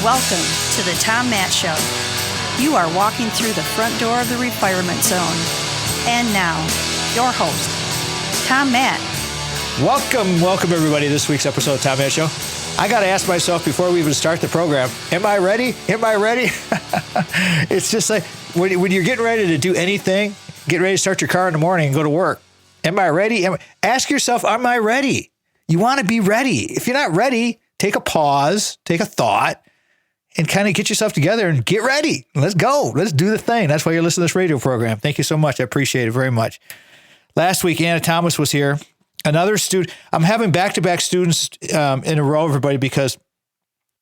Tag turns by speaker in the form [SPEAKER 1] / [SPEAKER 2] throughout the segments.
[SPEAKER 1] Welcome to the Tom Matt Show. You are walking through the front door of the refirement zone. And now, your host, Tom Matt.
[SPEAKER 2] Welcome everybody to this week's episode of Tom Matt Show. I got to ask myself before we even start the program, am I ready? It's just like when you're getting ready to do anything, get ready to start your car in the morning and go to work. Am I ready? Ask yourself, am I ready? You want to be ready. If you're not ready, take a pause, take a thought, and kind of get yourself together and get ready. Let's go. Let's do the thing. That's why you're listening to this radio program. Thank you so much. I appreciate it very much. Last week, Anna Thomas was here. Another student. I'm having back-to-back students in a row, everybody, because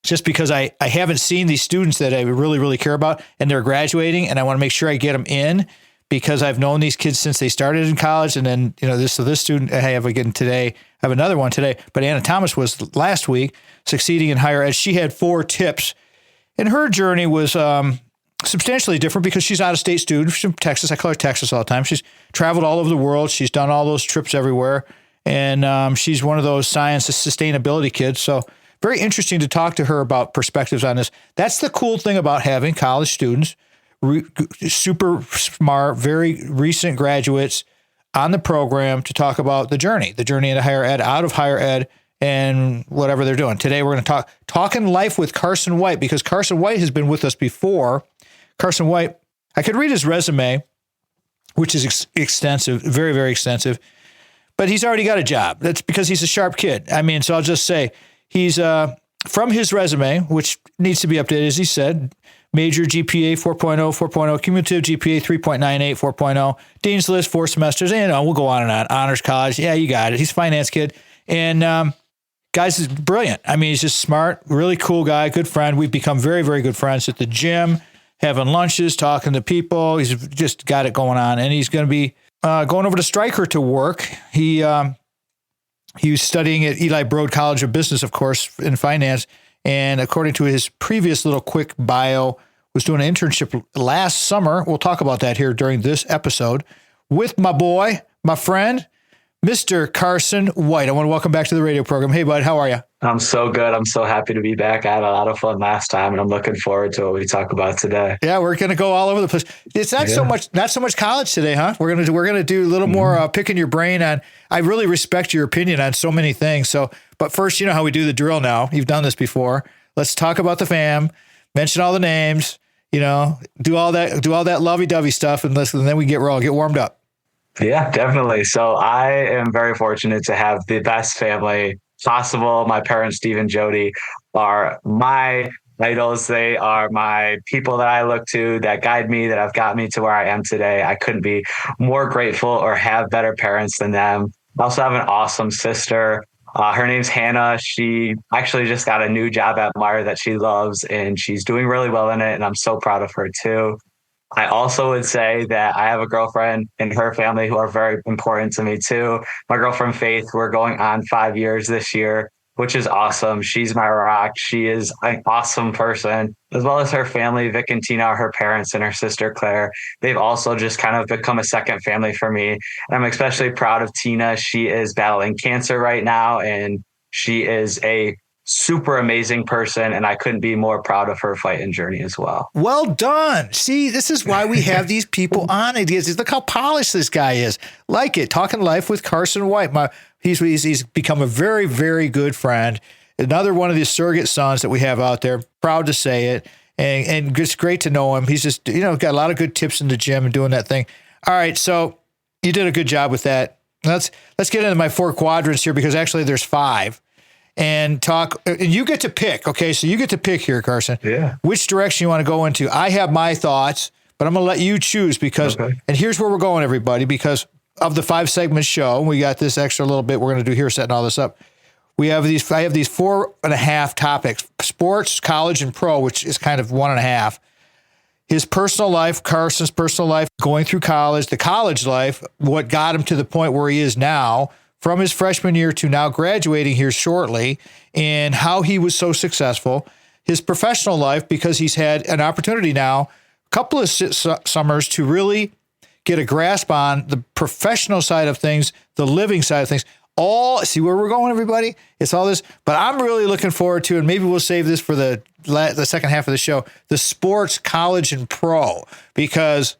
[SPEAKER 2] I haven't seen these students that I really, really care about, and they're graduating, and I want to make sure I get them in because I've known these kids since they started in college. And then, this student I have again today, I have another one today, but Anna Thomas was last week, succeeding in higher ed. She had 4 tips, and her journey was substantially different because she's out of state student. She's from Texas. I call her Texas all the time. She's traveled all over the world. She's done all those trips everywhere. And she's one of those science and sustainability kids. So very interesting to talk to her about perspectives on this. That's the cool thing about having college students, super smart, very recent graduates on the program to talk about the journey into higher ed, out of higher ed, and whatever they're doing. Today, we're going to talking life with Carson White, because Carson White has been with us before. Carson White, I could read his resume, which is extensive, very, very extensive, but he's already got a job. That's because he's a sharp kid. So I'll just say he's from his resume, which needs to be updated, as he said, major GPA 4.0, cumulative GPA 3.98, 4.0, Dean's List, 4 semesters, and we'll go on and on. Honors college. Yeah, you got it. He's a finance kid. And guys is brilliant. He's just smart, really cool guy, good friend. We've become very, very good friends at the gym, having lunches, talking to people. He's just got it going on. And he's going to be going over to Stryker to work. He was studying at Eli Broad College of Business, of course, in finance. And according to his previous little quick bio, was doing an internship last summer. We'll talk about that here during this episode with my boy, my friend, Mr. Carson White. I want to welcome back to the radio program. Hey, bud, how are you?
[SPEAKER 3] I'm so good. I'm so happy to be back. I had a lot of fun last time, and I'm looking forward to what we talk about today.
[SPEAKER 2] Yeah, we're going to go all over the place. It's not so much college today, huh? We're going to do a little more picking your brain on. I really respect your opinion on so many things. So, but first, you know how we do the drill now. You've done this before. Let's talk about the fam. Mention all the names. Do all that lovey-dovey stuff, and then we get warmed up.
[SPEAKER 3] Yeah, definitely. So I am very fortunate to have the best family possible. My parents, Steve and Jody, are my idols. They are my people that I look to, that guide me, that have got me to where I am today. I couldn't be more grateful or have better parents than them. I also have an awesome sister. Her name's Hannah. She actually just got a new job at Meyer that she loves, and she's doing really well in it. And I'm so proud of her too. I also would say that I have a girlfriend and her family who are very important to me too. My girlfriend, Faith, we're going on 5 years this year, which is awesome. She's my rock. She is an awesome person, as well as her family, Vic and Tina, her parents, and her sister, Claire. They've also just kind of become a second family for me. And I'm especially proud of Tina. She is battling cancer right now, and she is a super amazing person, and I couldn't be more proud of her fight and journey as well.
[SPEAKER 2] Well done. See, this is why we have these people on it. Look how polished this guy is. Like it. Talking life with Carson White. He's become a very, very good friend. Another one of the surrogate sons that we have out there. Proud to say it. And it's great to know him. He's just, got a lot of good tips in the gym and doing that thing. All right. So you did a good job with that. Let's get into my 4 quadrants here, because actually there's 5. And talk, and you get to pick. Okay, so you get to pick here, Carson.
[SPEAKER 3] Yeah.
[SPEAKER 2] Which direction you want to go into. I have my thoughts, but I'm going to let you choose and here's where we're going, everybody, because of the 5-segment show. We got this extra little bit we're going to do here, setting all this up. I have these 4.5 topics: sports, college, and pro, which is kind of 1.5. His personal life, Carson's personal life, going through college, the college life, what got him to the point where he is now, from his freshman year to now graduating here shortly, and how he was so successful, his professional life, because he's had an opportunity now, a couple of summers to really get a grasp on the professional side of things, the living side of things, see where we're going, everybody? It's all this, but I'm really looking forward to, and maybe we'll save this for the second half of the show, the sports, college, and pro, because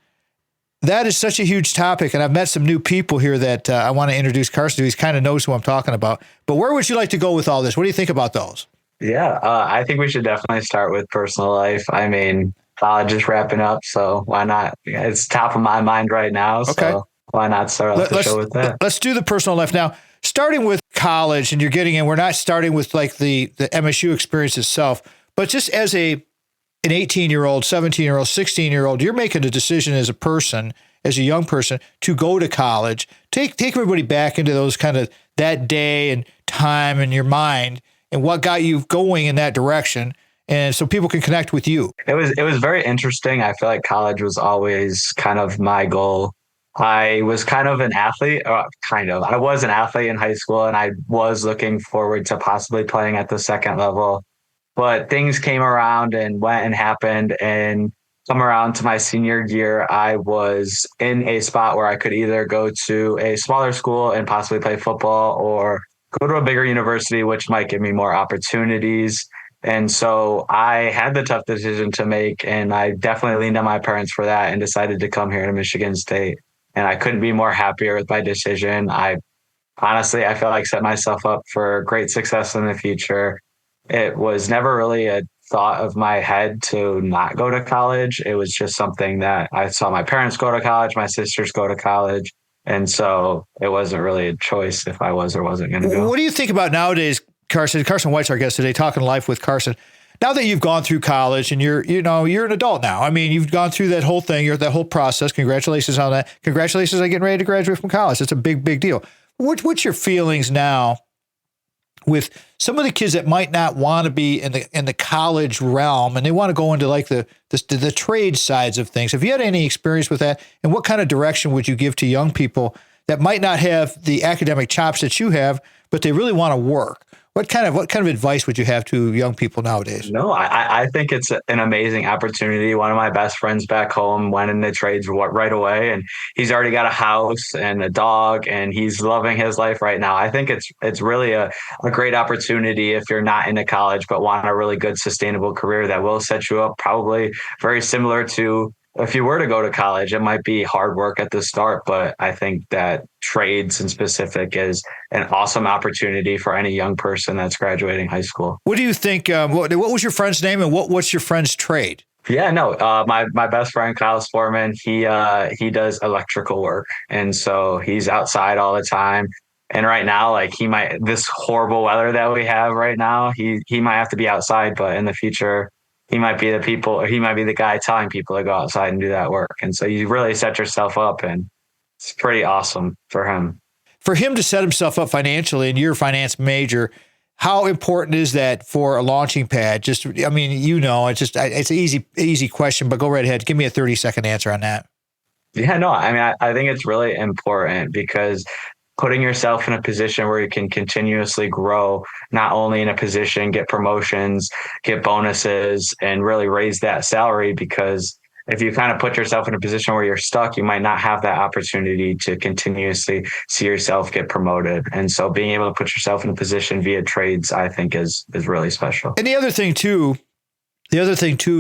[SPEAKER 2] that is such a huge topic. And I've met some new people here that I want to introduce Carson to. He kind of knows who I'm talking about. But where would you like to go with all this? What do you think about those? Yeah,
[SPEAKER 3] I think we should definitely start with personal life. I mean, college is wrapping up, so why not? It's top of my mind right now.
[SPEAKER 2] Okay.
[SPEAKER 3] So why not start off the show with that? Let's
[SPEAKER 2] do the personal life now. Starting with college, and you're getting in, we're not starting with like the MSU experience itself, but just as an 18-year-old, 17-year-old, 16-year-old, you're making a decision as a person, as a young person, to go to college. Take everybody back into those kind of that day and time in your mind, and what got you going in that direction, and so people can connect with you.
[SPEAKER 3] It was very interesting. I feel like college was always kind of my goal. I was kind of an athlete, I was an athlete in high school, and I was looking forward to possibly playing at the second level. But things came around and went and happened, and come around to my senior year, I was in a spot where I could either go to a smaller school and possibly play football, or go to a bigger university, which might give me more opportunities. And so I had the tough decision to make, and I definitely leaned on my parents for that and decided to come here to Michigan State. And I couldn't be more happier with my decision. I feel like set myself up for great success in the future. It was never really a thought of my head to not go to college. It was just something that I saw my parents go to college, my sisters go to college. And so it wasn't really a choice if I was or wasn't going to go.
[SPEAKER 2] What do you think about nowadays, Carson? Carson White's our guest today, Talking Life with Carson. Now that you've gone through college and you're an adult now. I mean, you've gone through that whole thing, that whole process. Congratulations on that. Congratulations on getting ready to graduate from college. It's a big, big deal. What's your feelings now with some of the kids that might not want to be in the college realm and they want to go into like the trade sides of things? Have you had any experience with that? And what kind of direction would you give to young people that might not have the academic chops that you have, but they really want to work? What kind of advice would you have to young people nowadays?
[SPEAKER 3] No, I think it's an amazing opportunity. One of my best friends back home went in the trades right away, and he's already got a house and a dog, and he's loving his life right now. I think it's really a great opportunity if you're not into college but want a really good sustainable career that will set you up probably very similar to if you were to go to college. It might be hard work at the start, but I think that trades in specific is an awesome opportunity for any young person that's graduating high school.
[SPEAKER 2] What do you think? What was your friend's name, and what's your friend's trade?
[SPEAKER 3] Yeah, no, my best friend, Kyle Sportman, he does electrical work. And so he's outside all the time. And right now, like this horrible weather that we have right now, he might have to be outside, but in the future, he might be the guy telling people to go outside and do that work. And so you really set yourself up, and it's pretty awesome for him.
[SPEAKER 2] For him to set himself up financially, and you're a finance major, how important is that for a launching pad? It's an easy question, but go right ahead. Give me a 30-second answer on that.
[SPEAKER 3] Yeah, no, I think it's really important because putting yourself in a position where you can continuously grow, not only in a position, get promotions, get bonuses, and really raise that salary. Because if you kind of put yourself in a position where you're stuck, you might not have that opportunity to continuously see yourself get promoted. And so being able to put yourself in a position via trades, I think is really special.
[SPEAKER 2] And the other thing too,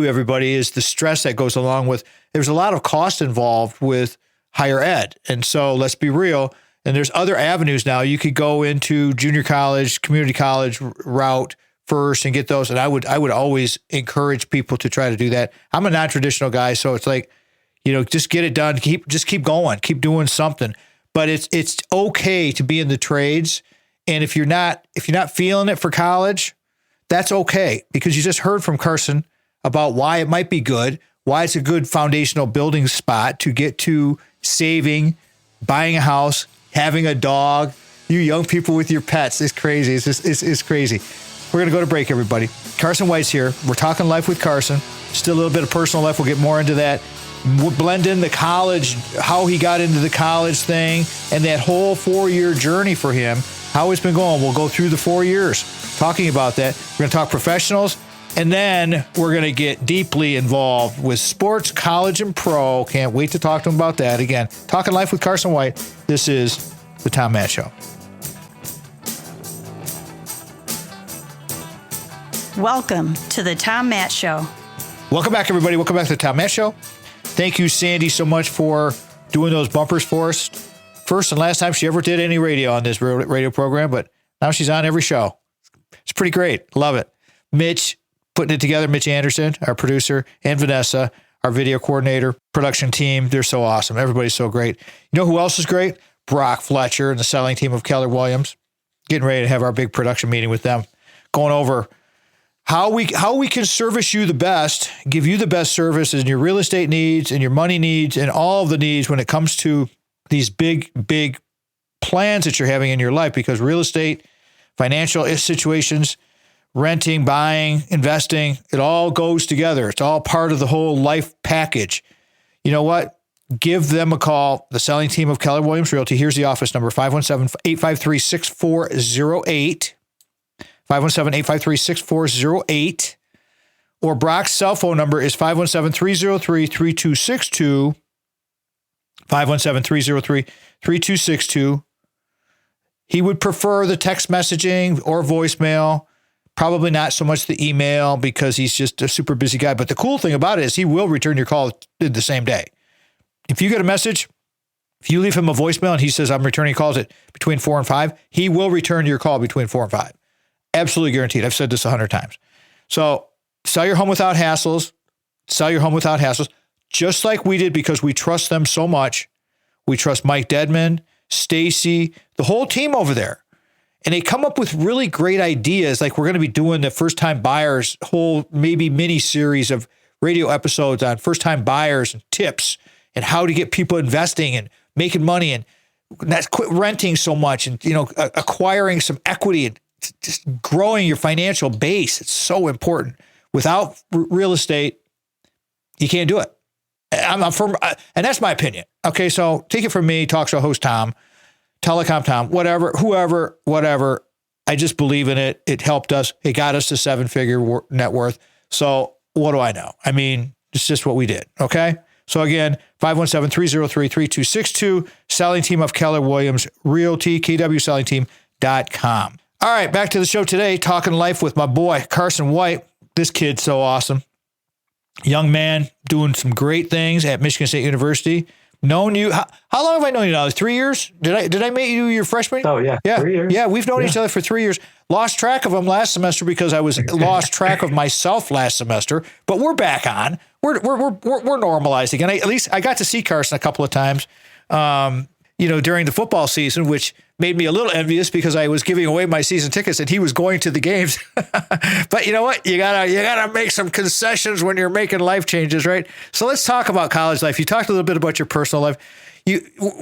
[SPEAKER 2] everybody, is the stress that goes along with, there's a lot of cost involved with higher ed. And so let's be real. And there's other avenues now. You could go into junior college, community college route first and get those. And I would always encourage people to try to do that. I'm a non-traditional guy, so it's like, just get it done. Keep going. Keep doing something. But it's okay to be in the trades. And if you're not feeling it for college, that's okay, because you just heard from Carson about why it might be good, why it's a good foundational building spot to get to saving, buying a house, having a dog. You young people with your pets, it's crazy. It's crazy. We're going to go to break, everybody. Carson White's here. We're talking life with Carson. Still a little bit of personal life. We'll get more into that. We'll blend in the college, how he got into the college thing, and that whole 4-year journey for him, how it's been going. We'll go through the 4 years talking about that. We're going to talk professionals, and then we're going to get deeply involved with sports, college, and pro. Can't wait to talk to him about that. Again, Talking Life with Carson White. This is the Tom Matt Show.
[SPEAKER 1] Welcome to the Tom Matt Show.
[SPEAKER 2] Welcome back, everybody. Welcome back to the Tom Matt Show. Thank you, Sandy, so much for doing those bumpers for us. First and last time she ever did any radio on this radio program, but now she's on every show. It's pretty great. Love it. Mitch putting it together. Mitch Anderson, our producer, and Vanessa, our video coordinator, production team. They're so awesome. Everybody's so great. You know who else is great? Brock Fletcher and the selling team of Keller Williams. Getting ready to have our big production meeting with them, going over how we can service you the best, give you the best service in your real estate needs and your money needs and all of the needs when it comes to these big plans that you're having in your life, because real estate, financial situations, renting, buying, investing, it all goes together. It's all part of the whole life package. You know what? Give them a call, the selling team of Keller Williams Realty. Here's the office number, 517-853-6408. 517-853-6408. Or Brock's cell phone number is 517-303-3262. 517-303-3262. He would prefer the text messaging or voicemail. Probably not so much the email because he's just a super busy guy. But the cool thing about it is he will return your call the same day. If you get a message, if you leave him a voicemail and he says, I'm returning calls at between 4 and 5, he will return your call between 4 and 5. Absolutely guaranteed. I've said this 100 times. So sell your home without hassles. Sell your home without hassles, just like we did, because we trust them so much. We trust Mike Dedman, Stacy, the whole team over there. And they come up with really great ideas. Like we're going to be doing the first time buyers whole maybe mini series of radio episodes on first time buyers and tips and how to get people investing and making money and not quit renting so much and, acquiring some equity and just growing your financial base. It's so important. Without real estate, you can't do it. I'm firm, and that's my opinion. Okay, so take it from me, talk show host Tom, telecom Tom, whatever, whoever, whatever. I just believe in it. It helped us. It got us to 7-figure net worth. So what do I know? I mean, it's just what we did. Okay. So again, 517-303-3262, selling team of Keller Williams Realty, kwsellingteam.com. All right, back to the show today, talking life with my boy, Carson White. This kid's so awesome. Young man doing some great things at Michigan State University. Known you, how long have I known you now? 3 years? Did I meet you your freshman?
[SPEAKER 3] Oh, yeah. 3 years.
[SPEAKER 2] Yeah, we've known each other for 3 years. Lost track of him last semester because I was lost track of myself last semester, but we're back on. We're normalized again. At least I got to see Carson a couple of times, during the football season, which made me a little envious because I was giving away my season tickets and he was going to the games. But you know what? You gotta make some concessions when you're making life changes, right? So let's talk about college life. You talked a little bit about your personal life.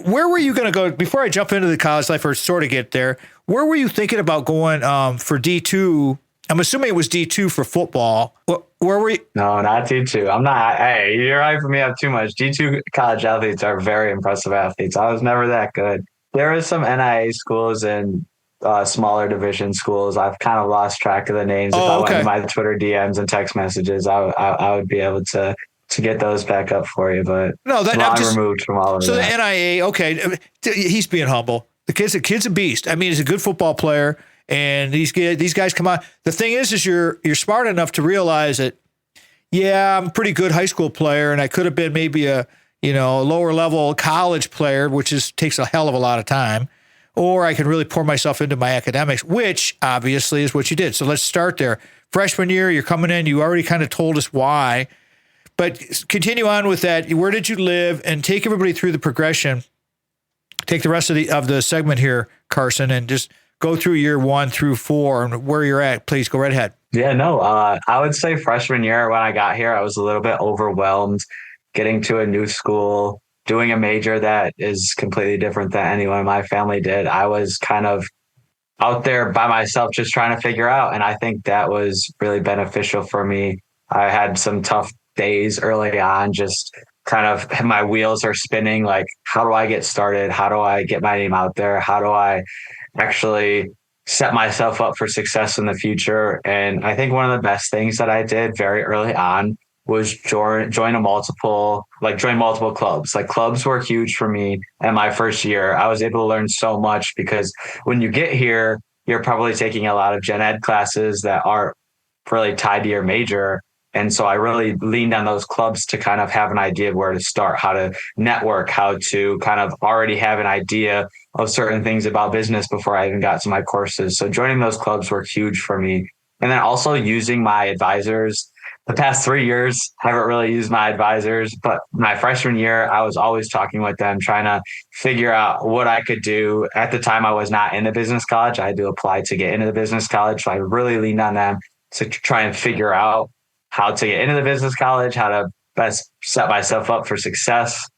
[SPEAKER 2] Where were you going to go before I jump into the college life or sort of get there? Where were you thinking about going for D2? I'm assuming it was D2 for football. Where were you?
[SPEAKER 3] No, not D2. I'm not. Hey, you're right for me up too much. D2 college athletes are very impressive athletes. I was never that good. There are some NIA schools and smaller division schools. I've kind of lost track of the names. If I went to my Twitter DMs and text messages, I would be able to get those back up for you. But no, I'm removed from all of that.
[SPEAKER 2] So the NIA, okay, he's being humble. The kid's a beast. I mean, he's a good football player. And these guys come on. The thing is you're smart enough to realize that, yeah, I'm a pretty good high school player, and I could have been maybe a lower level college player, which takes a hell of a lot of time, or I can really pour myself into my academics, which obviously is what you did. So let's start there. Freshman year, you're coming in. You already kind of told us why, but continue on with that. Where did you live? And take everybody through the progression. Take the rest of the segment here, Carson, and just go through year 1 through 4 and where you're at. Please go right ahead.
[SPEAKER 3] Yeah, no, I would say freshman year when I got here, I was a little bit overwhelmed getting to a new school, doing a major that is completely different than anyone in my family did. I was kind of out there by myself, just trying to figure out. And I think that was really beneficial for me. I had some tough days early on, just kind of my wheels are spinning. Like, how do I get started? How do I get my name out there? How do I actually set myself up for success in the future? And I think one of the best things that I did very early on was join multiple clubs. Like, clubs were huge for me in my first year. I was able to learn so much because when you get here, you're probably taking a lot of gen ed classes that are really tied to your major. And so I really leaned on those clubs to kind of have an idea of where to start, how to network, how to kind of already have an idea of certain things about business before I even got to my courses. So joining those clubs were huge for me. And then also using my advisors. The past 3 years, I haven't really used my advisors, but my freshman year, I was always talking with them, trying to figure out what I could do. At the time, I was not in the business college. I had to apply to get into the business college. So I really leaned on them to try and figure out how to get into the business college, how to best set myself up for success.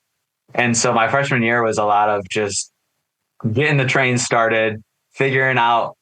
[SPEAKER 3] And so my freshman year was a lot of just getting the train started, figuring out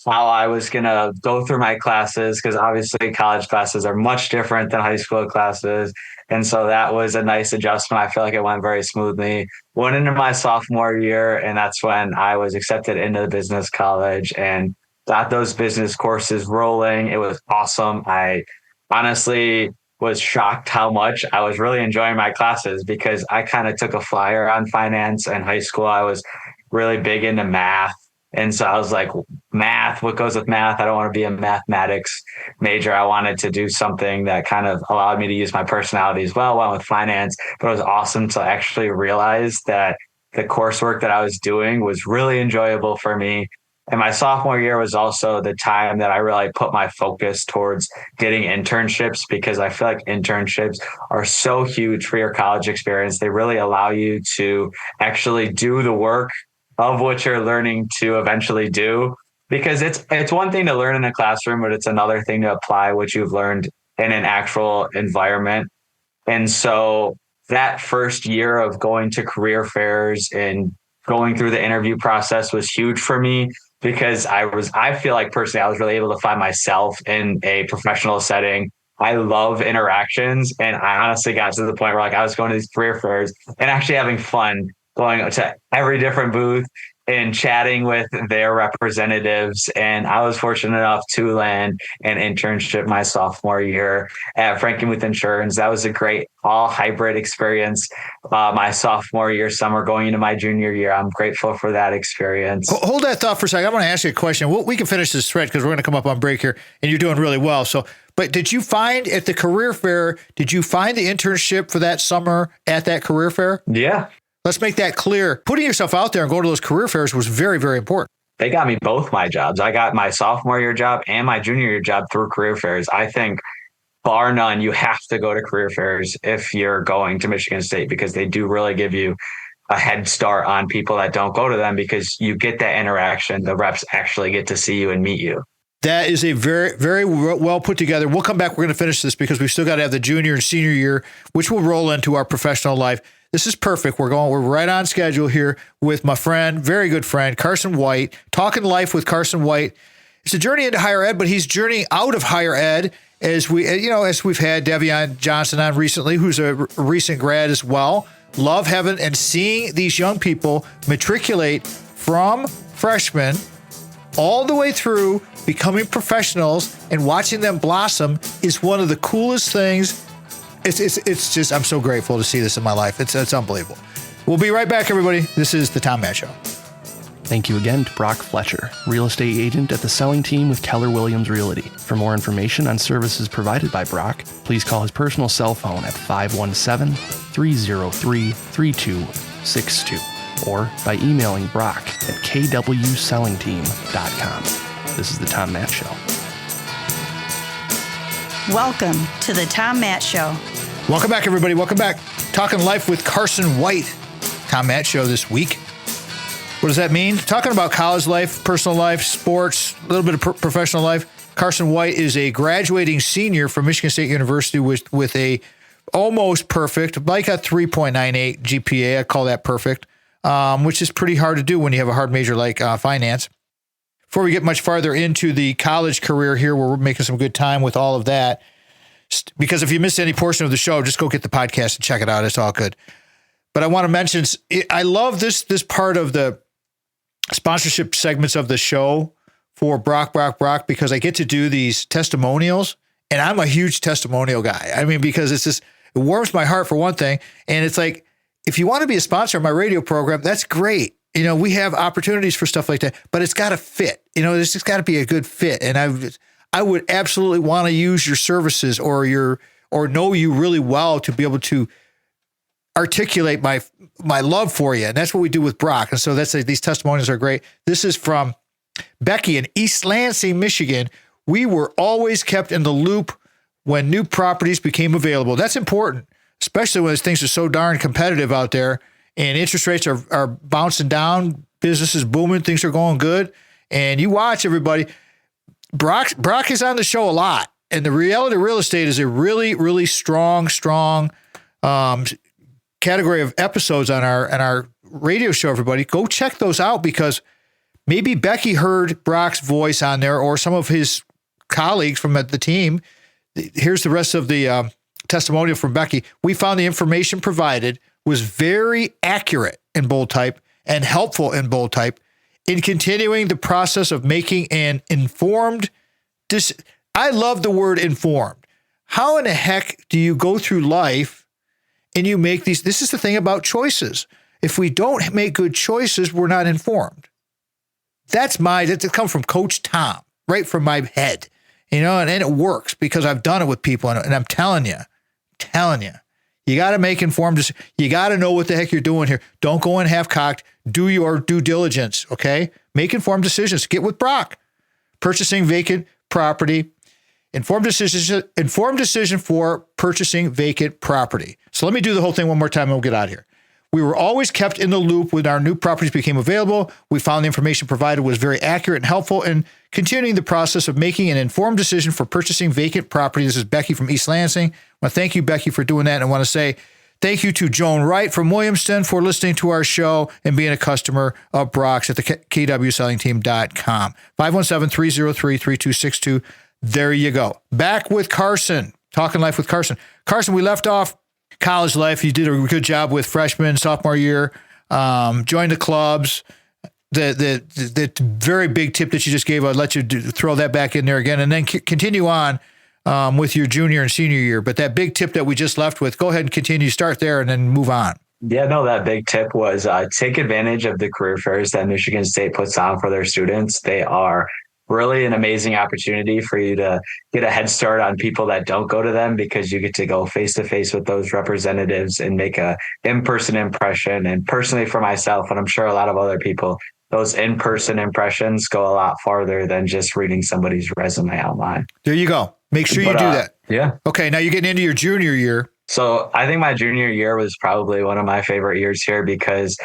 [SPEAKER 3] how I was going to go through my classes, because obviously college classes are much different than high school classes. And so that was a nice adjustment. I feel like it went very smoothly. Went into my sophomore year, and that's when I was accepted into the business college and got those business courses rolling. It was awesome. I honestly was shocked how much I was really enjoying my classes, because I kind of took a flyer on finance in high school. I was really big into math. And so I was like, math, what goes with math? I don't want to be a mathematics major. I wanted to do something that kind of allowed me to use my personality as well. Went with finance, but it was awesome to actually realize that the coursework that I was doing was really enjoyable for me. And my sophomore year was also the time that I really put my focus towards getting internships, because I feel like internships are so huge for your college experience. They really allow you to actually do the work of what you're learning to eventually do, because it's one thing to learn in a classroom, but it's another thing to apply what you've learned in an actual environment. And so that first year of going to career fairs and going through the interview process was huge for me, because I feel like personally, I was really able to find myself in a professional setting. I love interactions. And I honestly got to the point where like I was going to these career fairs and actually having fun, going to every different booth and chatting with their representatives. And I was fortunate enough to land an internship my sophomore year at Frankenmuth Insurance. That was a great all hybrid experience. My sophomore year summer going into my junior year. I'm grateful for that experience.
[SPEAKER 2] Hold that thought for a second. I want to ask you a question. We can finish this thread because we're going to come up on break here, and you're doing really well. So, but did you find at the career fair, did you find the internship for that summer at that career fair?
[SPEAKER 3] Yeah.
[SPEAKER 2] Let's make that clear. Putting yourself out there and going to those career fairs was very, very important.
[SPEAKER 3] They got me both my jobs. I got my sophomore year job and my junior year job through career fairs. I think bar none, you have to go to career fairs if you're going to Michigan State, because they do really give you a head start on people that don't go to them, because you get that interaction. The reps actually get to see you and meet you.
[SPEAKER 2] That is a very, very well put together. We'll come back. We're going to finish this because we've still got to have the junior and senior year, which will roll into our professional life. This is perfect. We're right on schedule here with my friend, very good friend, Carson White, talking life with Carson White. It's a journey into higher ed, but he's journeying out of higher ed as we've had Devion Johnson on recently, who's a recent grad as well. Love having and seeing these young people matriculate from freshmen all the way through becoming professionals, and watching them blossom is one of the coolest things. It's just, I'm so grateful to see this in my life. It's unbelievable. We'll be right back, everybody. This is the Tom Matt Show.
[SPEAKER 4] Thank you again to Brock Fletcher, real estate agent at the selling team with Keller Williams Realty. For more information on services provided by Brock, please call his personal cell phone at 517-303-3262 or by emailing Brock at kwsellingteam.com. This is the Tom Matt Show.
[SPEAKER 1] Welcome to the Tom Matt Show.
[SPEAKER 2] Welcome back, everybody. Welcome back. Talking life with Carson White. Tom Matt Show this week. What does that mean? Talking about college life, personal life, sports, a little bit of professional life. Carson White is a graduating senior from Michigan State University with a almost perfect, like a 3.98 GPA. I call that perfect, which is pretty hard to do when you have a hard major like finance. Before we get much farther into the college career here, where we're making some good time with all of that, because if you missed any portion of the show, just go get the podcast and check it out. It's all good. But I want to mention, I love this part of the sponsorship segments of the show for Brock, because I get to do these testimonials, and I'm a huge testimonial guy. I mean, because it's just, it warms my heart for one thing. And it's like, if you want to be a sponsor of my radio program, that's great. You know, we have opportunities for stuff like that, but it's got to fit. You know, there's just got to be a good fit. And I would absolutely want to use your services or know you really well to be able to articulate my love for you. And that's what we do with Brock. And so these testimonials are great. This is from Becky in East Lansing, Michigan. We were always kept in the loop when new properties became available. That's important, especially when things are so darn competitive out there and interest rates are bouncing down, business is booming, things are going good. And you watch, everybody. Brock is on the show a lot. And the Reality Real Estate is a really, really strong category of episodes on our radio show, everybody. Go check those out, because maybe Becky heard Brock's voice on there, or some of his colleagues from the team. Here's the rest of the testimonial from Becky. We found the information provided was very accurate in bold type and helpful in bold type in continuing the process of making an informed decision. I love the word informed. How in the heck do you go through life and you make these? This is the thing about choices. If we don't make good choices, we're not informed. That's come from Coach Tom, right from my head, and it works because I've done it with people. And I'm telling you, you got to make informed decisions. You got to know what the heck you're doing here. Don't go in half-cocked. Do your due diligence, okay? Make informed decisions. Get with Brock. Purchasing vacant property. Informed decision for purchasing vacant property. So let me do the whole thing one more time and we'll get out of here. We were always kept in the loop when our new properties became available. We found the information provided was very accurate and helpful in continuing the process of making an informed decision for purchasing vacant property. This is Becky from East Lansing. I want to thank you, Becky, for doing that. And I want to say thank you to Joan Wright from Williamston for listening to our show and being a customer of Brock's at the kwsellingteam.com. 517-303-3262. There you go. Back with Carson, Talking Life with Carson. Carson, we left off college life. You did a good job with freshman, sophomore year, joined the clubs. The very big tip that you just gave, I'd let you throw that back in there again, and then continue on with your junior and senior year. But that big tip that we just left with, go ahead and continue, start there and then move on.
[SPEAKER 3] Yeah, no, that big tip was take advantage of the career fairs that Michigan State puts on for their students. They are really an amazing opportunity for you to get a head start on people that don't go to them, because you get to go face to face with those representatives and make a in-person impression. And personally for myself, and I'm sure a lot of other people, those in-person impressions go a lot farther than just reading somebody's resume online.
[SPEAKER 2] There you go. Make sure you do that.
[SPEAKER 3] Yeah.
[SPEAKER 2] Okay. Now you're getting into your junior year.
[SPEAKER 3] So I think my junior year was probably one of my favorite years here because,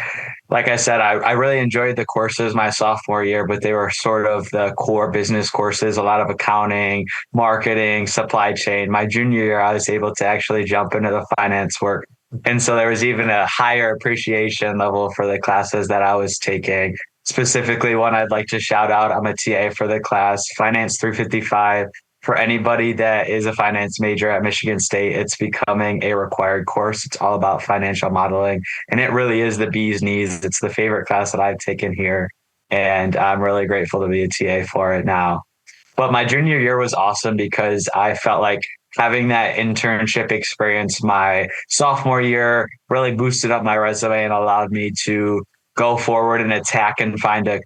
[SPEAKER 3] like I said, I really enjoyed the courses my sophomore year, but they were sort of the core business courses, a lot of accounting, marketing, supply chain. My junior year, I was able to actually jump into the finance work. And so there was even a higher appreciation level for the classes that I was taking. Specifically, one I'd like to shout out, I'm a TA for the class, Finance 355. For anybody that is a finance major at Michigan State, it's becoming a required course. It's all about financial modeling, and it really is the bee's knees. It's the favorite class that I've taken here, and I'm really grateful to be a TA for it now. But my junior year was awesome because I felt like having that internship experience my sophomore year really boosted up my resume and allowed me to go forward and attack and find a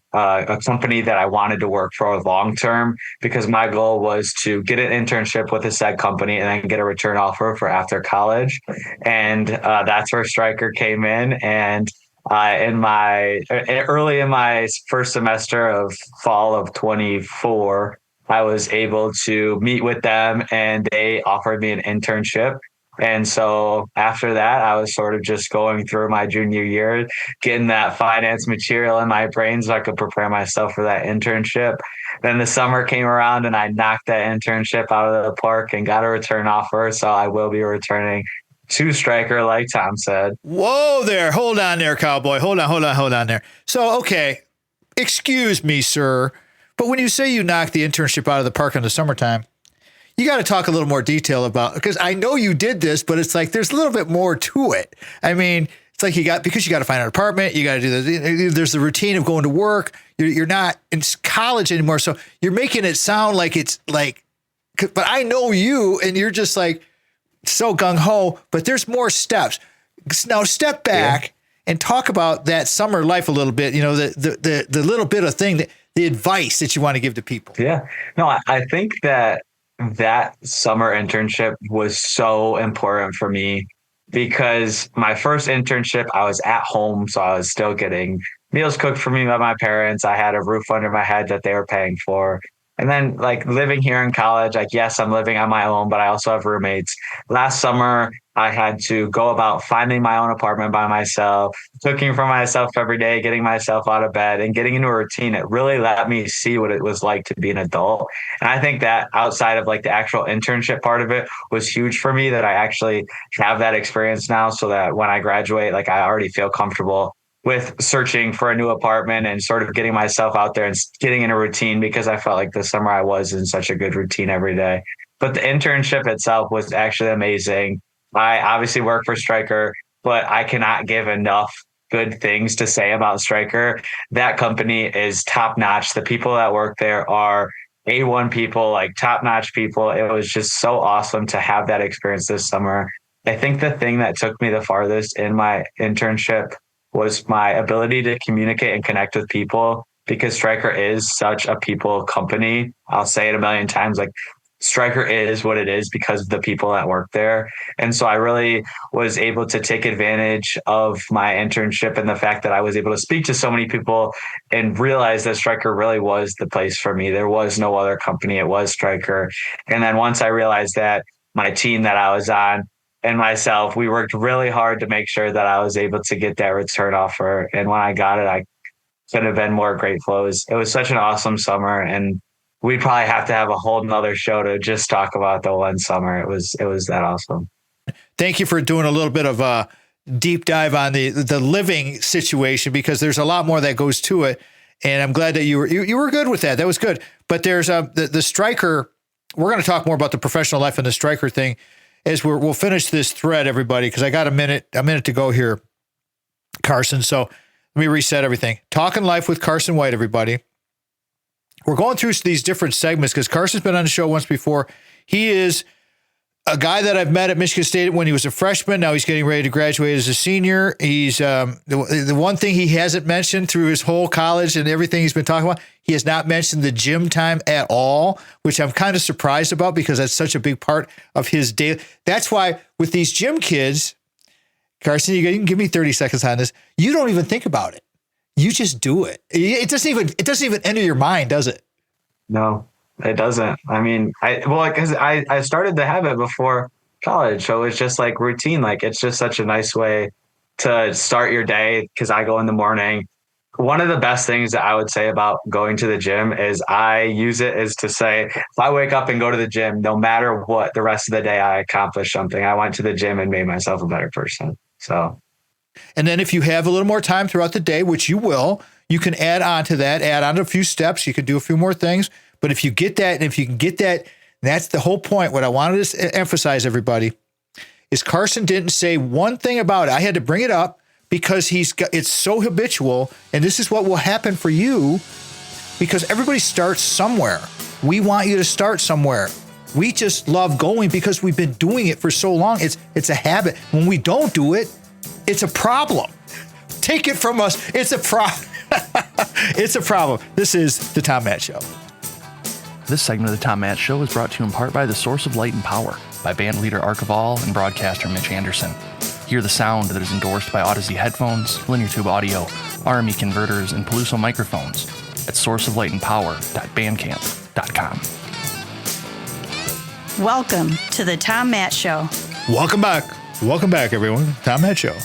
[SPEAKER 3] company that I wanted to work for long term, because my goal was to get an internship with a said company and then get a return offer for after college. And that's where Stryker came in. And early in my first semester of fall of 24, I was able to meet with them and they offered me an internship. And so after that, I was sort of just going through my junior year, getting that finance material in my brain so I could prepare myself for that internship. Then the summer came around and I knocked that internship out of the park and got a return offer. So I will be returning to Stryker, like Tom said.
[SPEAKER 2] Whoa there. Hold on there, cowboy. Hold on there. So, okay, excuse me, sir, but when you say you knocked the internship out of the park in the summertime, you got to talk a little more detail about, because I know you did this, but it's like there's a little bit more to it. I mean, it's like because you got to find an apartment, you got to do this. There's the routine of going to work. You're not in college anymore, so you're making it sound like it's like. But I know you, and you're just like so gung ho. But there's more steps. Now step back and talk about that summer life a little bit. You know, the little bit of thing the advice that you want to give to people?
[SPEAKER 3] Yeah. No, I think that summer internship was so important for me because my first internship, I was at home. So I was still getting meals cooked for me by my parents. I had a roof under my head that they were paying for. And then like living here in college, like, yes, I'm living on my own, but I also have roommates. Last summer, I had to go about finding my own apartment by myself, cooking for myself every day, getting myself out of bed and getting into a routine. It really let me see what it was like to be an adult. And I think that outside of like the actual internship part of it was huge for me, that I actually have that experience now, so that when I graduate, like I already feel comfortable with searching for a new apartment and sort of getting myself out there and getting in a routine, because I felt like this summer I was in such a good routine every day. But the internship itself was actually amazing. I obviously work for Stryker, but I cannot give enough good things to say about Stryker. That company is top notch. The people that work there are A1 people, like top notch people. It was just so awesome to have that experience this summer. I think the thing that took me the farthest in my internship was my ability to communicate and connect with people, because Stryker is such a people company. I'll say it a million times, like Stryker is what it is because of the people that work there. And so I really was able to take advantage of my internship and the fact that I was able to speak to so many people and realize that Stryker really was the place for me. There was no other company. It was Stryker. And then once I realized that, my team that I was on and myself, we worked really hard to make sure that I was able to get that return offer. And when I got it, I couldn't have been more grateful. It was such an awesome summer, and we'd probably have to have a whole nother show to just talk about the one summer. It was that awesome.
[SPEAKER 2] Thank you for doing a little bit of a deep dive on the living situation, because there's a lot more that goes to it. And I'm glad that you were good with that. That was good. But there's the Stryker. We're going to talk more about the professional life and the Stryker thing as we'll finish this thread, everybody, because I got a minute to go here, Carson. So let me reset everything. Talking Life with Carson White, everybody. We're going through these different segments because Carson's been on the show once before. He is a guy that I've met at Michigan State when he was a freshman. Now he's getting ready to graduate as a senior. He's the one thing he hasn't mentioned through his whole college and everything he's been talking about, he has not mentioned the gym time at all, which I'm kind of surprised about because that's such a big part of his day. That's why with these gym kids, Carson, you can give me 30 seconds on this. You don't even think about it. You just do it. It doesn't even enter your mind, does it?
[SPEAKER 3] No, it doesn't. I mean, because I started the habit before college, so it's just like routine. Like it's just such a nice way to start your day, because I go in the morning. One of the best things that I would say about going to the gym is I use it as to say, if I wake up and go to the gym, no matter what, the rest of the day I accomplished something. I went to the gym and made myself a better person. So.
[SPEAKER 2] And then if you have a little more time throughout the day, which you will, you can add on to that, add on a few steps. You can do a few more things. But if you get that, and if you can get that, that's the whole point. What I wanted to emphasize, everybody, is Carson didn't say one thing about it. I had to bring it up because it's so habitual. And this is what will happen for you, because everybody starts somewhere. We want you to start somewhere. We just love going because we've been doing it for so long. It's a habit. When we don't do it, it's a problem. Take it from us. It's a problem. It's a problem. This is the Tom Matt Show.
[SPEAKER 4] This segment of the Tom Matt Show is brought to you in part by the Source of Light and Power by band leader Archival and broadcaster Mitch Anderson. Hear the sound that is endorsed by Odyssey headphones, linear tube audio, RME converters, and Peluso microphones at sourceoflightandpower.bandcamp.com.
[SPEAKER 1] Welcome to the Tom Matt Show.
[SPEAKER 2] Welcome back. Welcome back, everyone. Tom Matt Show.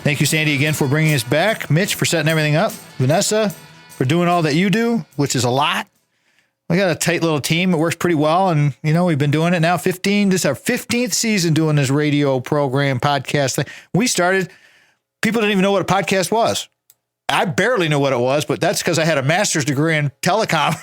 [SPEAKER 2] Thank you, Sandy, again for bringing us back. Mitch for setting everything up. Vanessa for doing all that you do, which is a lot. We got a tight little team. It works pretty well. And, we've been doing it now this is our 15th season doing this radio program podcast thing. We started, people didn't even know what a podcast was. I barely knew what it was, but that's because I had a master's degree in telecom.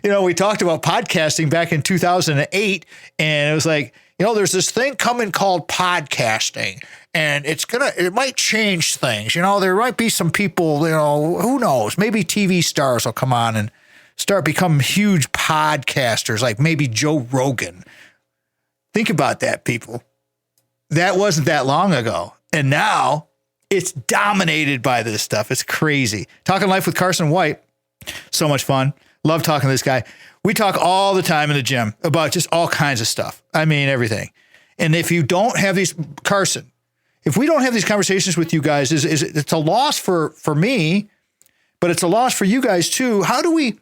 [SPEAKER 2] We talked about podcasting back in 2008, and it was like, there's this thing coming called podcasting, and it might change things. There might be some people, who knows, maybe TV stars will come on and start becoming huge podcasters, like maybe Joe Rogan. Think about that, people. That wasn't that long ago. And now it's dominated by this stuff. It's crazy. Talking Life with Carson White. So much fun. Love talking to this guy. We talk all the time in the gym about just all kinds of stuff. I mean, everything. And if you don't have these, Carson, if we don't have these conversations with you guys, it's a loss for me, but it's a loss for you guys too. How do we,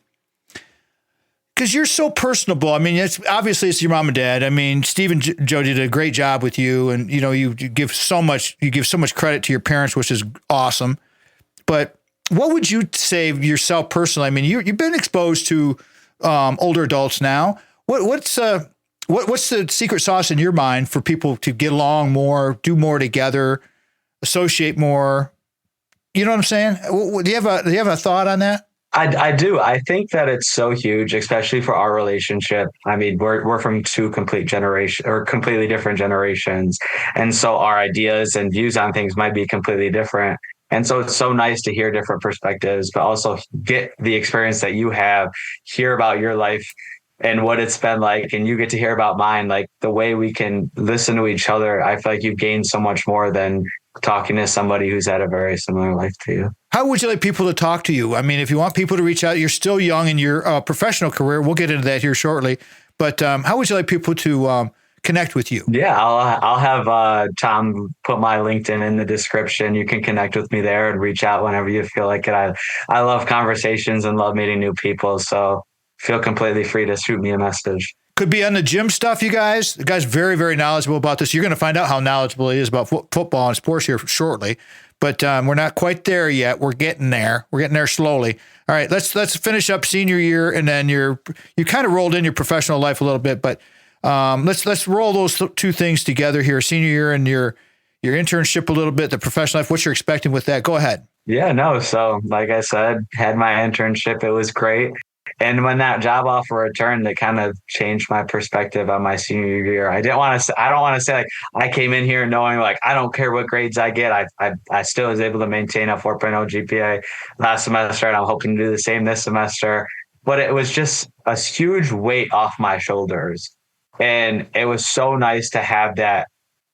[SPEAKER 2] because you're so personable. I mean, obviously it's your mom and dad. I mean, Steve and Jody did a great job with you, and you give so much credit to your parents, which is awesome. But what would you say yourself personally? I mean, you've been exposed to older adults now. What's the secret sauce in your mind for people to get along more, do more together, associate more? You know what I'm saying? Do you have a thought on that?
[SPEAKER 3] I do. I think that it's so huge, especially for our relationship. I mean, we're from two completely different generations. And so our ideas and views on things might be completely different. And so it's so nice to hear different perspectives, but also get the experience that you have, hear about your life and what it's been like. And you get to hear about mine, like the way we can listen to each other. I feel like you've gained so much more than talking to somebody who's had a very similar life to you.
[SPEAKER 2] How would you like people to talk to you? I mean, if you want people to reach out, you're still young in your professional career. We'll get into that here shortly. But how would you like people to connect with you?
[SPEAKER 3] Yeah, I'll have Tom put my LinkedIn in the description. You can connect with me there and reach out whenever you feel like it. I love conversations and love meeting new people. So feel completely free to shoot me a message.
[SPEAKER 2] Could be on the gym stuff, you guys. The guy's very, very knowledgeable about this. You're going to find out how knowledgeable he is about football and sports here shortly. But we're not quite there yet. We're getting there. We're getting there slowly. All right, let's finish up senior year, and then you kind of rolled in your professional life a little bit, but let's roll those two things together here. Senior year and your internship a little bit, the professional life. What you're expecting with that? Go ahead.
[SPEAKER 3] Yeah, no. So like I said, had my internship. It was great. And when that job offer returned, it kind of changed my perspective on my senior year. I don't want to say like I came in here knowing like I don't care what grades I get. I still was able to maintain a 4.0 GPA last semester, and I'm hoping to do the same this semester. But it was just a huge weight off my shoulders. And it was so nice to have that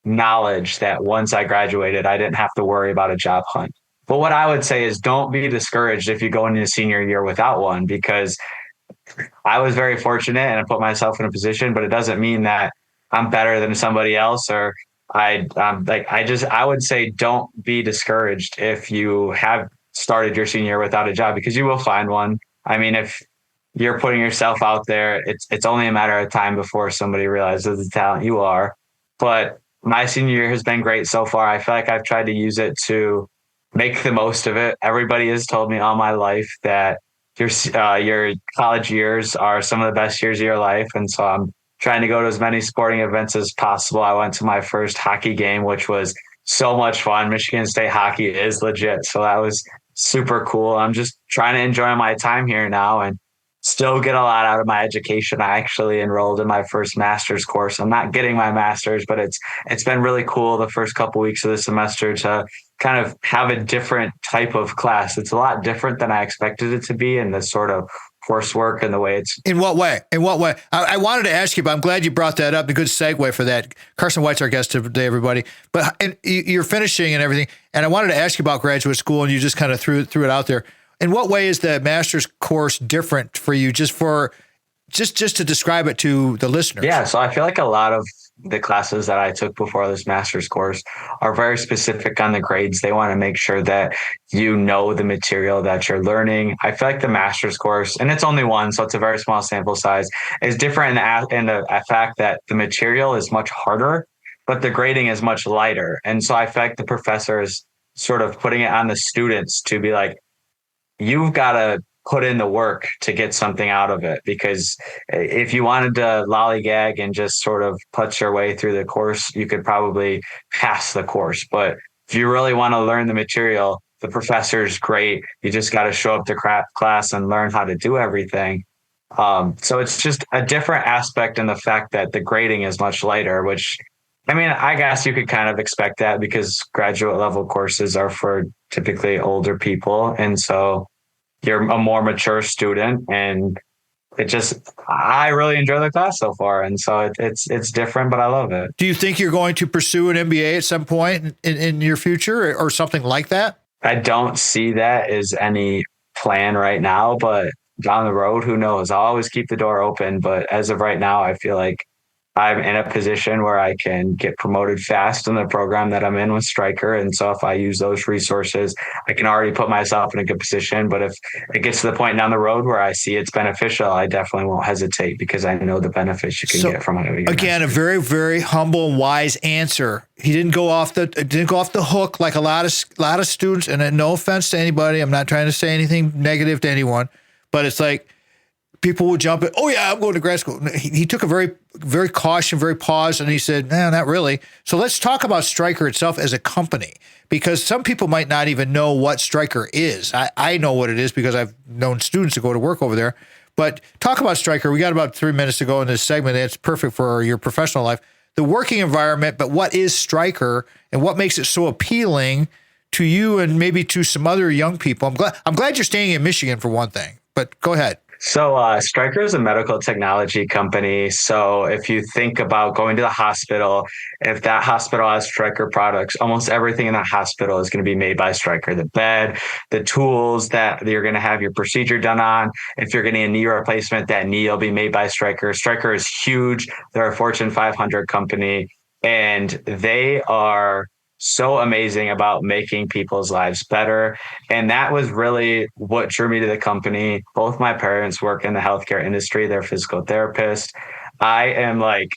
[SPEAKER 3] knowledge that once I graduated, I didn't have to worry about a job hunt. But what I would say is don't be discouraged if you go into senior year without one, because I was very fortunate and I put myself in a position, but it doesn't mean that I'm better than somebody else, or I would say don't be discouraged if you have started your senior year without a job, because you will find one. I mean, if you're putting yourself out there, it's only a matter of time before somebody realizes the talent you are. But my senior year has been great so far. I feel like I've tried to use it to make the most of it. Everybody has told me all my life that your college years are some of the best years of your life. And so I'm trying to go to as many sporting events as possible. I went to my first hockey game, which was so much fun. Michigan State hockey is legit. So that was super cool. I'm just trying to enjoy my time here now and still get a lot out of my education. I actually enrolled in my first master's course. I'm not getting my master's, but it's been really cool the first couple weeks of the semester to kind of have a different type of class. It's a lot different than I expected it to be in this sort of coursework and the way it's.
[SPEAKER 2] In what way? I wanted to ask you, but I'm glad you brought that up. A good segue for that. Carson White's our guest today, everybody. But you're finishing and everything. And I wanted to ask you about graduate school, and you just kind of threw it out there. In what way is the master's course different for you, just to describe it to the listeners?
[SPEAKER 3] Yeah, so I feel like a lot of the classes that I took before this master's course are very specific on the grades. They want to make sure that you know the material that you're learning. I feel like the master's course, and it's only one, so it's a very small sample size, is different in the fact that the material is much harder, but the grading is much lighter. And so I feel like the professor is sort of putting it on the students to be like, you've got to put in the work to get something out of it, because if you wanted to lollygag and just sort of putz your way through the course, you could probably pass the course. But if you really want to learn the material, the professor's great. You just got to show up to class and learn how to do everything. So it's just a different aspect in the fact that the grading is much lighter, which, I mean, I guess you could kind of expect that because graduate level courses are for typically older people. And so you're a more mature student, and I really enjoy the class so far. And so it's different, but I love it.
[SPEAKER 2] Do you think you're going to pursue an MBA at some point in your future or something like that?
[SPEAKER 3] I don't see that as any plan right now, but down the road, who knows? I'll always keep the door open. But as of right now, I feel like I'm in a position where I can get promoted fast in the program that I'm in with Stryker. And so if I use those resources, I can already put myself in a good position. But if it gets to the point down the road where I see it's beneficial, I definitely won't hesitate because I know the benefits you can get from it.
[SPEAKER 2] Again, a very, very humble and wise answer. He didn't go off the hook like a lot of students. And no offense to anybody, I'm not trying to say anything negative to anyone, but it's like, people will jump in, oh yeah, I'm going to grad school. He took a very, very caution, very pause, and he said, no, not really. So let's talk about Stryker itself as a company, because some people might not even know what Stryker is. I know what it is because I've known students to go to work over there. But talk about Stryker. We got about 3 minutes to go in this segment. That's perfect for your professional life. The working environment, but what is Stryker and what makes it so appealing to you and maybe to some other young people? I'm glad you're staying in Michigan for one thing, but go ahead.
[SPEAKER 3] So Stryker is a medical technology company. So if you think about going to the hospital, if that hospital has Stryker products, almost everything in that hospital is going to be made by Stryker. The bed, the tools that you're going to have your procedure done on. If you're getting a knee replacement, that knee will be made by Stryker. Stryker is huge. They're a Fortune 500 company, and they are so amazing about making people's lives better. And that was really what drew me to the company. Both my parents work in the healthcare industry. They're physical therapists. I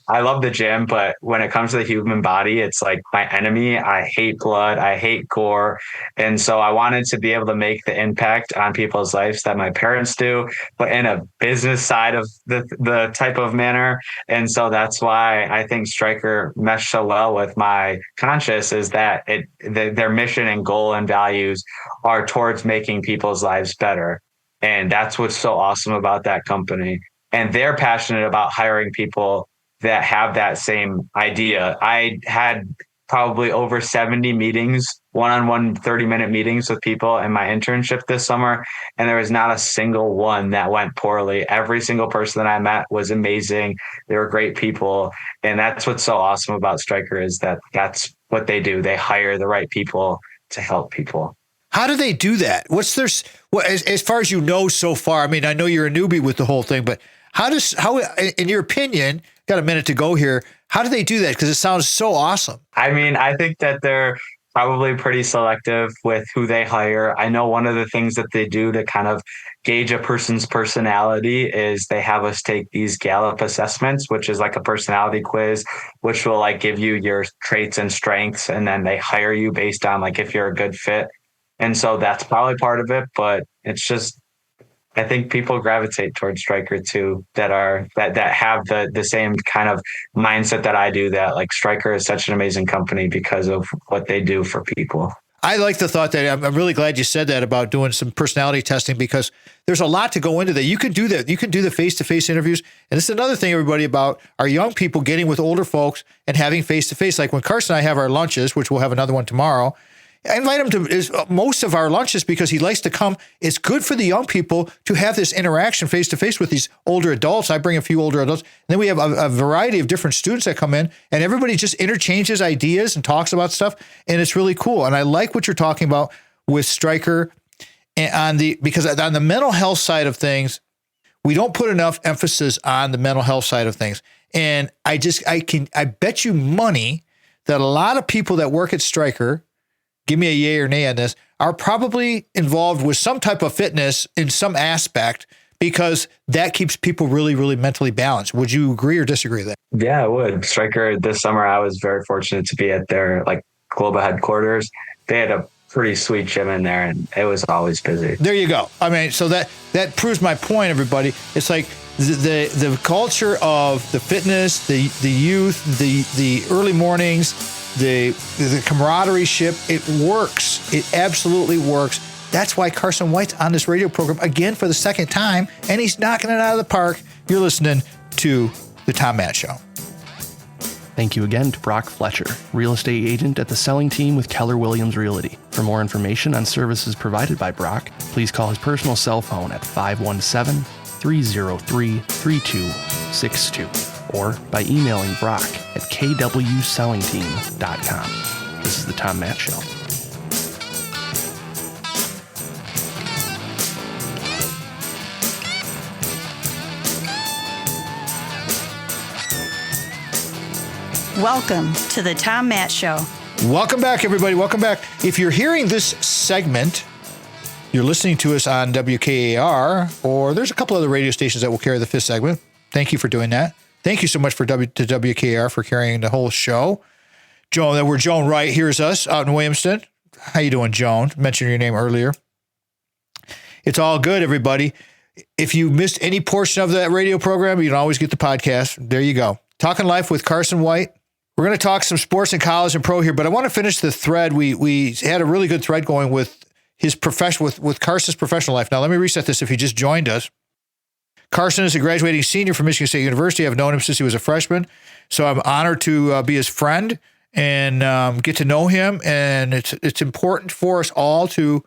[SPEAKER 3] love the gym, but when it comes to the human body, it's like my enemy. I hate blood. I hate gore. And so I wanted to be able to make the impact on people's lives that my parents do, but in a business side of the type of manner. And so that's why I think Stryker meshed so well with my conscience, is that their mission and goal and values are towards making people's lives better. And that's what's so awesome about that company. And they're passionate about hiring people that have that same idea. I had probably over 70 meetings, one-on-one 30-minute meetings with people in my internship this summer. And there was not a single one that went poorly. Every single person that I met was amazing. They were great people. And that's what's so awesome about Stryker, is that that's what they do. They hire the right people to help people.
[SPEAKER 2] How do they do that? As far as you know so far? I mean, I know you're a newbie with the whole thing, but how, in your opinion, got a minute to go here, how do they do that? Because it sounds so awesome.
[SPEAKER 3] I mean, I think that they're probably pretty selective with who they hire. I know one of the things that they do to kind of gauge a person's personality is they have us take these Gallup assessments, which is like a personality quiz, which will like give you your traits and strengths. And then they hire you based on like if you're a good fit. And so that's probably part of it, but it's just, I think people gravitate towards Stryker too, that have the same kind of mindset that I do, that like Stryker is such an amazing company because of what they do for people.
[SPEAKER 2] I like the thought that I'm really glad you said that about doing some personality testing, because there's a lot to go into that. You can do that. You can do the face-to-face interviews. And this is another thing, everybody, about our young people getting with older folks and having face-to-face. Like when Carson and I have our lunches, which we'll have another one tomorrow, I invite him to most of our lunches because he likes to come. It's good for the young people to have this interaction face-to-face with these older adults. I bring a few older adults. And then we have a variety of different students that come in, and everybody just interchanges ideas and talks about stuff. And it's really cool. And I like what you're talking about with Stryker because on the mental health side of things, we don't put enough emphasis on the mental health side of things. And I bet you money that a lot of people that work at Stryker, give me a yay or nay on this, are probably involved with some type of fitness in some aspect, because that keeps people really, really mentally balanced. Would you agree or disagree with that?
[SPEAKER 3] Yeah, I would. Stryker, this summer, I was very fortunate to be at their like global headquarters. They had a pretty sweet gym in there, and it was always busy.
[SPEAKER 2] There you go. I mean, so that proves my point, everybody. It's like the culture of the fitness, the youth, the early mornings, the camaraderie ship, it works. It absolutely works. That's why Carson White's on this radio program again for the second time, and he's knocking it out of the park. You're listening to The Tom Matt Show.
[SPEAKER 4] Thank you again to Brock Fletcher, real estate agent at the selling team with Keller Williams Realty. For more information on services provided by Brock, please call his personal cell phone at 517-303-3262 or by emailing Brock at kwsellingteam.com. This is The Tom Matt Show.
[SPEAKER 1] Welcome to the Tom Matt Show.
[SPEAKER 2] Welcome back, everybody. Welcome back. If you're hearing this segment, you're listening to us on WKAR, or there's a couple other radio stations that will carry the fifth segment. Thank you for doing that. Thank you so much to WKAR for carrying the whole show. Joan Wright hears us out in Williamston. How you doing, Joan? Mentioned your name earlier. It's all good, everybody. If you missed any portion of that radio program, you can always get the podcast. There you go. Talking Life with Carson White. We're going to talk some sports in college and pro here, but I want to finish the thread. We had a really good thread going with his with Carson's professional life. Now, let me reset this if you just joined us. Carson is a graduating senior from Michigan State University. I've known him since he was a freshman, so I'm honored to be his friend and get to know him. And it's important for us all to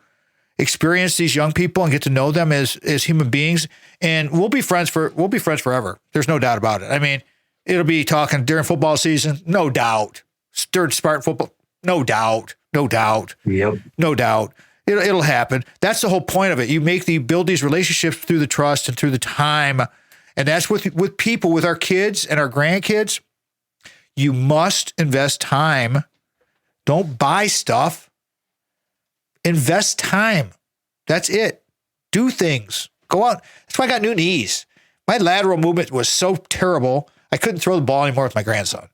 [SPEAKER 2] experience these young people and get to know them as human beings. And we'll be friends forever. There's no doubt about it. I mean, it'll be talking during football season, no doubt. During Spartan football, no doubt.
[SPEAKER 3] Yep.
[SPEAKER 2] No doubt. It'll happen. That's the whole point of it. You build these relationships through the trust and through the time. And that's with people, with our kids and our grandkids. You must invest time. Don't buy stuff. Invest time. That's it. Do things. Go out. That's why I got new knees. My lateral movement was so terrible. I couldn't throw the ball anymore with my grandson.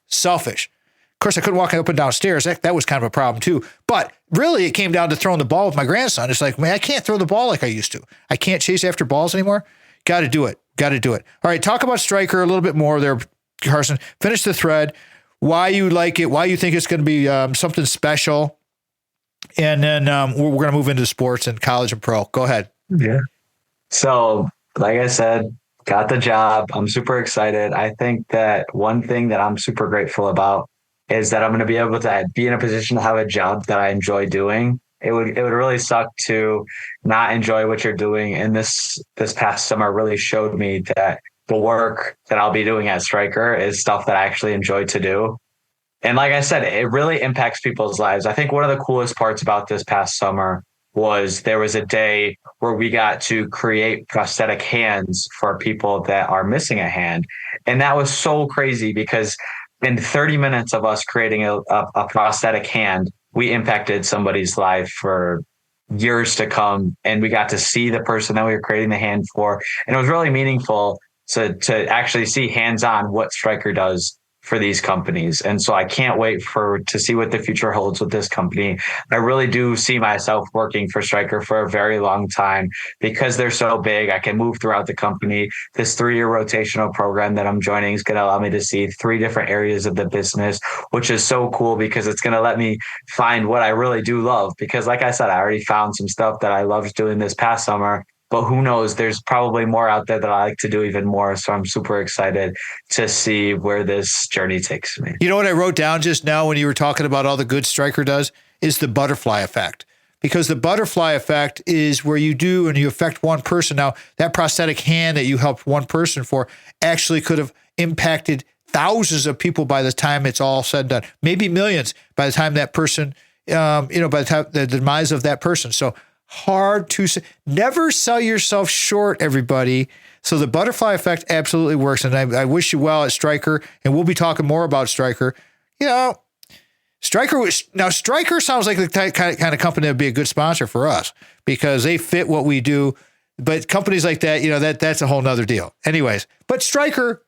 [SPEAKER 2] Selfish. Of course, I couldn't walk up and down stairs. That was kind of a problem too. But really, it came down to throwing the ball with my grandson. It's like, man, I can't throw the ball like I used to. I can't chase after balls anymore. Got to do it. All right, talk about Stryker a little bit more there, Carson. Finish the thread. Why you like it, why you think it's going to be something special. And then we're going to move into sports and college and pro. Go ahead.
[SPEAKER 3] Yeah. So, like I said, got the job. I'm super excited. I think that one thing that I'm super grateful about is that I'm going to be able to be in a position to have a job that I enjoy doing. It would really suck to not enjoy what you're doing. And this past summer really showed me that the work that I'll be doing at Stryker is stuff that I actually enjoy to do. And like I said, it really impacts people's lives. I think one of the coolest parts about this past summer was there was a day where we got to create prosthetic hands for people that are missing a hand. And that was so crazy because in 30 minutes of us creating a prosthetic hand, we impacted somebody's life for years to come. And we got to see the person that we were creating the hand for. And it was really meaningful to actually see hands-on what Stryker does for these companies. And so I can't wait to see what the future holds with this company. I really do see myself working for Stryker for a very long time because they're so big. I can move throughout the company. This 3-year rotational program that I'm joining is going to allow me to see 3 different areas of the business, which is so cool because it's going to let me find what I really do love. Because like I said, I already found some stuff that I loved doing this past summer. But who knows, there's probably more out there that I like to do even more. So I'm super excited to see where this journey takes me.
[SPEAKER 2] You know what I wrote down just now when you were talking about all the good Stryker does is the butterfly effect. Because the butterfly effect is where you do and you affect one person. Now, that prosthetic hand that you helped one person for actually could have impacted thousands of people by the time it's all said and done. Maybe millions by the time that person, by the time the demise of that person. So hard to say. Never sell yourself short, everybody. So the butterfly effect absolutely works. And I wish you well at Stryker. And we'll be talking more about Stryker. Stryker sounds like the kind of company that would be a good sponsor for us because they fit what we do. But companies like that, that's a whole nother deal. Anyways, but Stryker,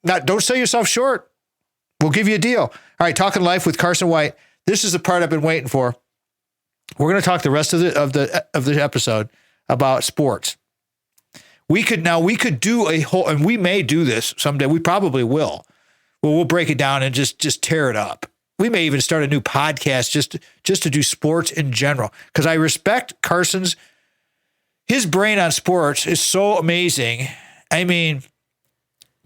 [SPEAKER 2] don't sell yourself short. We'll give you a deal. All right, Talking Life with Carson White. This is the part I've been waiting for. We're going to talk the rest of the episode about sports. We could do a whole, and we may do this someday. We probably will. Well, we'll break it down and just tear it up. We may even start a new podcast just to do sports in general because I respect his brain on sports is so amazing. I mean,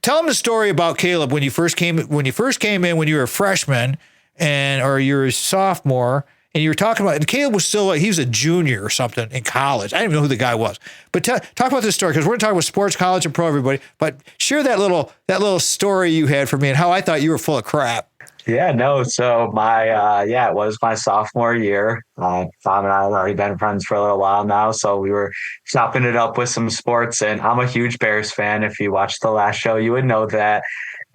[SPEAKER 2] tell him the story about Caleb when you first came in when you were a freshman or you're a sophomore. And you were talking about, and Caleb was he was a junior or something in college. I didn't even know who the guy was. But talk about this story because we're going to talk about sports, college, and pro, everybody. But share that little story you had for me and how I thought you were full of crap.
[SPEAKER 3] Yeah, no. So it was my sophomore year. Tom and I have already been friends for a little while now. So we were chopping it up with some sports. And I'm a huge Bears fan. If you watched the last show, you would know that.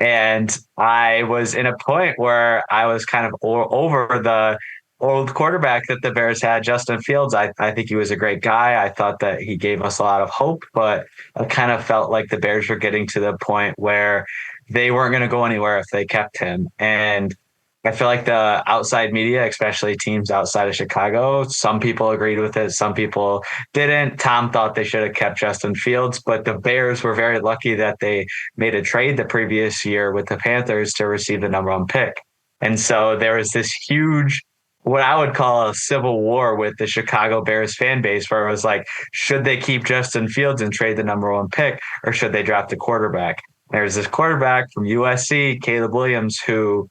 [SPEAKER 3] And I was in a point where I was kind of over the old quarterback that the Bears had, Justin Fields. I think he was a great guy. I thought that he gave us a lot of hope, but I kind of felt like the Bears were getting to the point where they weren't going to go anywhere if they kept him. And I feel like the outside media, especially teams outside of Chicago, some people agreed with it, some people didn't. Tom thought they should have kept Justin Fields, but the Bears were very lucky that they made a trade the previous year with the Panthers to receive the number 1 pick. And so there was this huge, what I would call a civil war with the Chicago Bears fan base, where it was like, should they keep Justin Fields and trade the number 1 pick, or should they draft a quarterback? There's this quarterback from USC, Caleb Williams, who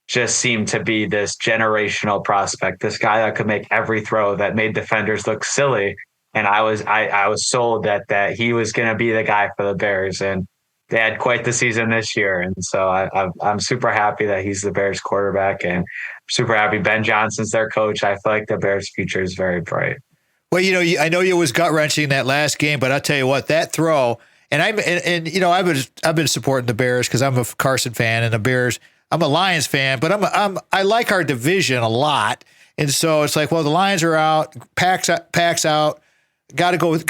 [SPEAKER 3] just seemed to be this generational prospect, this guy that could make every throw, that made defenders look silly. And I was sold that he was going to be the guy for the Bears, and they had quite the season this year. And so I'm super happy that he's the Bears quarterback, and super happy Ben Johnson's their coach. I feel like the Bears' future is very bright.
[SPEAKER 2] Well, I know you was gut wrenching that last game, but I'll tell you what, that throw, and I've been supporting the Bears because I'm a Carson fan, and the Bears, I'm a Lions fan, but I like our division a lot. And so it's like, well, the Lions are out, Pac's out, got to go with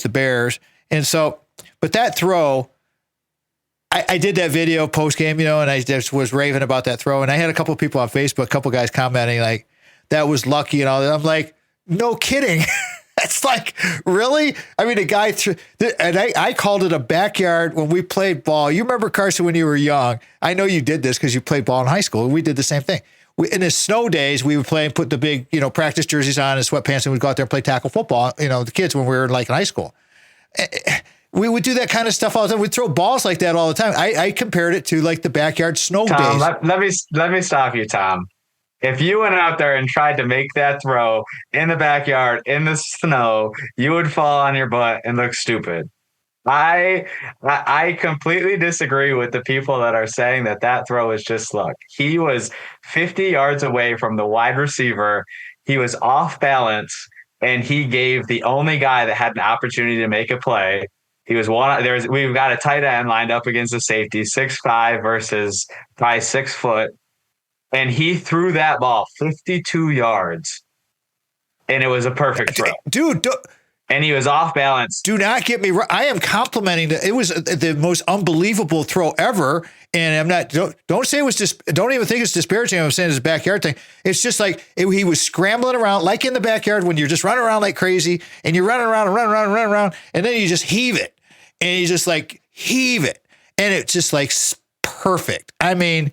[SPEAKER 2] the Bears. And so, but that throw, I did that video post game, and I just was raving about that throw. And I had a couple of people on Facebook, a couple of guys commenting like, that was lucky and all that. I'm like, no kidding. It's like, really? I mean, a guy and I called it a backyard when we played ball. You remember, Carson, when you were young? I know you did this because you played ball in high school. We did the same thing. In the snow days, we would play and put the big, practice jerseys on and sweatpants, and we'd go out there and play tackle football, the kids, when we were like in high school. We would do that kind of stuff all the time. We'd throw balls like that all the time. I compared it to like the backyard snow days.
[SPEAKER 3] Let me stop you, Tom. If you went out there and tried to make that throw in the backyard in the snow, you would fall on your butt and look stupid. I completely disagree with the people that are saying that throw is just luck. He was 50 yards away from the wide receiver. He was off balance, and he gave the only guy that had an opportunity to make a play. We've got a tight end lined up against the safety, 6'5" versus probably 6 foot. And he threw that ball 52 yards, and it was a perfect throw.
[SPEAKER 2] Dude,
[SPEAKER 3] and he was off balance.
[SPEAKER 2] Do not get me wrong. I am complimenting it was the most unbelievable throw ever. And I'm not, don't say it was just, don't even think it's disparaging. I'm saying it's a backyard thing. It's just like he was scrambling around like in the backyard when you're just running around like crazy, and you're running around, and then you just heave it, and you just like heave it. And it's just like perfect. I mean,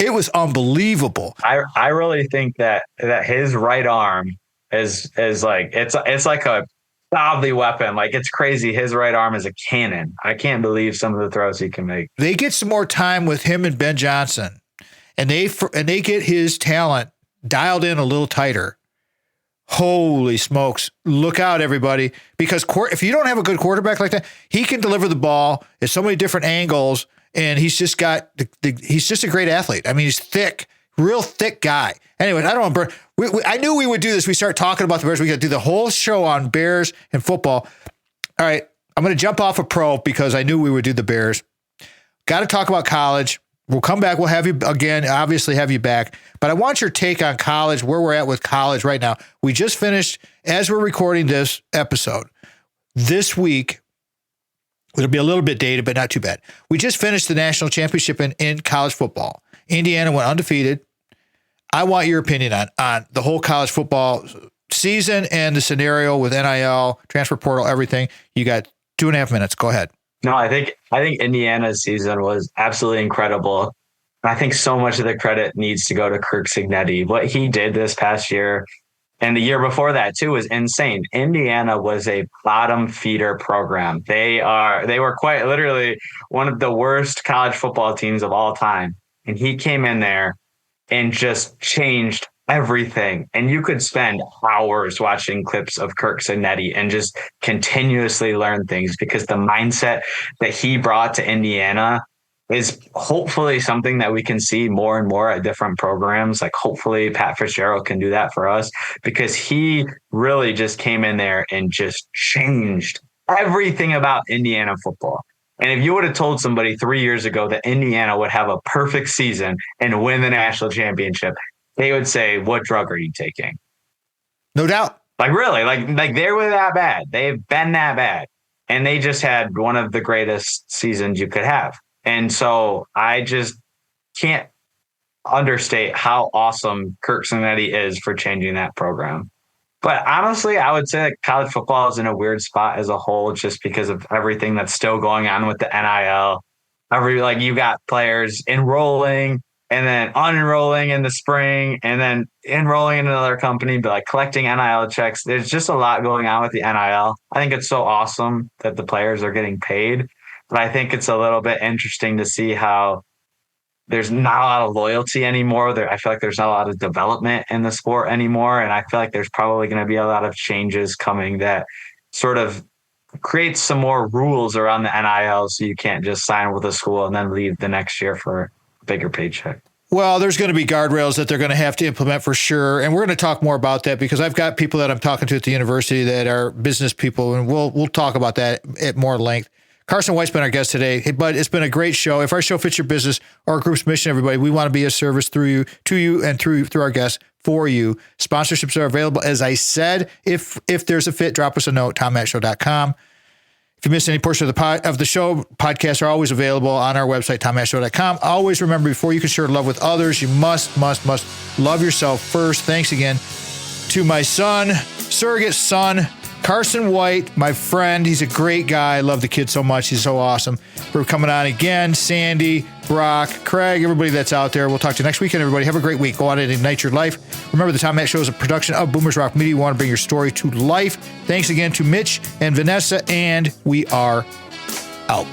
[SPEAKER 2] it was unbelievable.
[SPEAKER 3] I really think that his right arm is like, it's like a godly weapon. Like, it's crazy. His right arm is a cannon. I can't believe some of the throws he can make.
[SPEAKER 2] They get some more time with him and Ben Johnson, and they get his talent dialed in a little tighter. Holy smokes. Look out, everybody. Because if you don't have a good quarterback like that, he can deliver the ball at so many different angles. And he's just he's just a great athlete. I mean, he's thick, real thick guy. Anyway, I don't want to I knew we would do this. We start talking about the Bears. We got to do the whole show on Bears and football. All right. I'm going to jump off of pro because I knew we would do the Bears. Got to talk about college. We'll come back. We'll have you again, obviously have you back. But I want your take on college, where we're at with college right now. We just finished, as we're recording this episode, this week. It'll be a little bit dated, but not too bad. We just finished the national championship in college football. Indiana went undefeated. I want your opinion on the whole college football season and the scenario with NIL, transfer portal, everything. You got 2.5 minutes. Go ahead.
[SPEAKER 3] No, I think Indiana's season was absolutely incredible. I think so much of the credit needs to go to Kirk Cignetti. What he did this past year, and the year before that too, was insane. Indiana was a bottom feeder program. They were quite literally one of the worst college football teams of all time. And he came in there and just changed everything. And you could spend hours watching clips of Kirk Cignetti and just continuously learn things, because the mindset that he brought to Indiana is hopefully something that we can see more and more at different programs. Like, hopefully Pat Fitzgerald can do that for us, because he really just came in there and just changed everything about Indiana football. And if you would have told somebody 3 years ago that Indiana would have a perfect season and win the national championship, they would say, what drug are you taking?
[SPEAKER 2] No doubt.
[SPEAKER 3] Like, really, like they were that bad. They've been that bad. And they just had one of the greatest seasons you could have. And so I just can't understate how awesome Kirk Cincinnati is for changing that program. But honestly, I would say that college football is in a weird spot as a whole, just because of everything that's still going on with the NIL. You got players enrolling and then unenrolling in the spring and then enrolling in another company, but like collecting NIL checks. There's just a lot going on with the NIL. I think it's so awesome that the players are getting paid, but I think it's a little bit interesting to see how there's not a lot of loyalty anymore. I feel like there's not a lot of development in the sport anymore. And I feel like there's probably going to be a lot of changes coming that sort of creates some more rules around the NIL. So you can't just sign with a school and then leave the next year for a bigger paycheck.
[SPEAKER 2] Well, there's going to be guardrails that they're going to have to implement for sure. And we're going to talk more about that because I've got people that I'm talking to at the university that are business people, and we'll talk about that at more length. Carson White's been our guest today, but it's been a great show. If our show fits your business or our group's mission, everybody, we want to be a service through you, to you, and through our guests for you. Sponsorships are available. As I said, if there's a fit, drop us a note, tommattshow.com. If you missed any portion of the show, podcasts are always available on our website, tommattshow.com. Always remember, before you can share love with others, you must love yourself first. Thanks again to my son, surrogate son, Carson White, my friend. He's a great guy. I love the kid so much. He's so awesome. For coming on again, Sandy, Brock, Craig, everybody that's out there. We'll talk to you next weekend, everybody. Have a great week. Go out and ignite your life. Remember, the Tom Matt Show is a production of Boomers Rock Media. You want to bring your story to life. Thanks again to Mitch and Vanessa, and we are out.